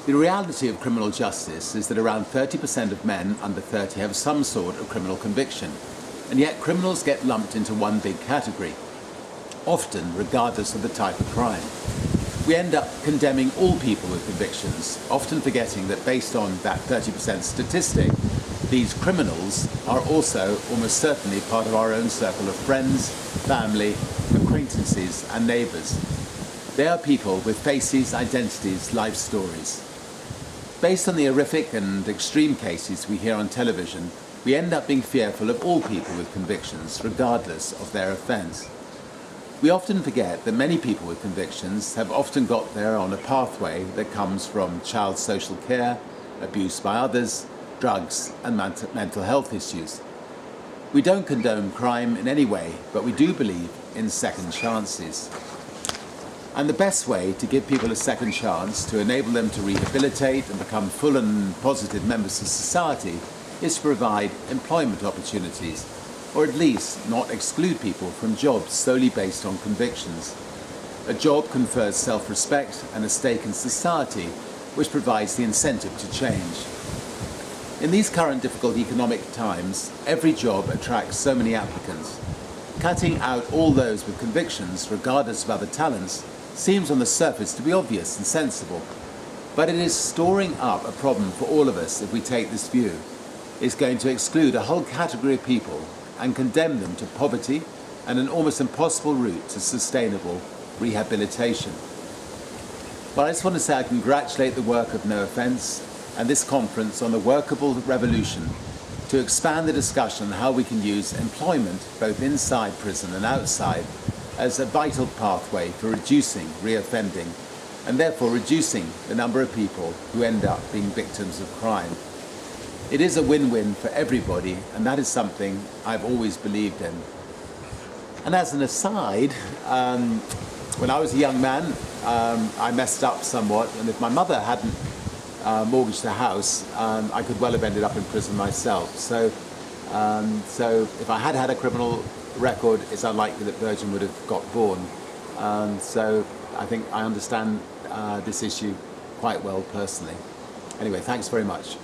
The reality of criminal justice is that around 30% of men under 30 have some sort of criminal conviction, and yet criminals get lumped into one big category, often regardless of the type of crime. We end up condemning all people with convictions, often forgetting that based on that 30% statistic, these criminals are also almost certainly part of our own circle of friends, family, acquaintances and neighbours. They are people with faces, identities, life stories. Based on the horrific and extreme cases we hear on television, we end up being fearful of all people with convictions, regardless of their offence. We often forget that many people with convictions have often got there on a pathway that comes from child social care, abuse by others, drugs and mental health issues. We don't condone crime in any way, but we do believe in second chances. And the best way to give people a second chance, to enable them to rehabilitate and become full and positive members of society, is to provide employment opportunities, or at least not exclude people from jobs solely based on convictions. A job confers self-respect and a stake in society, which provides the incentive to change. In these current difficult economic times, every job attracts so many applicants. Cutting out all those with convictions, regardless of other talents, seems on the surface to be obvious and sensible, but it is storing up a problem for all of us if we take this view. It's going to exclude a whole category of people and condemn them to poverty and an almost impossible route to sustainable rehabilitation. But I just want to say I congratulate the work of No Offence and this conference on the workable revolution to expand the discussion on how we can use employment, both inside prison and outside, as a vital pathway for reducing reoffending and therefore reducing the number of people who end up being victims of crime. It is a win-win for everybody, and that is something I've always believed in. And as an aside, when I was a young man, I messed up somewhat, and if my mother hadn't mortgaged the house, I could well have ended up in prison myself. So if I had had a criminal record, it's unlikely that Virgin would have got born. So I think I understand this issue quite well personally. Anyway, thanks very much.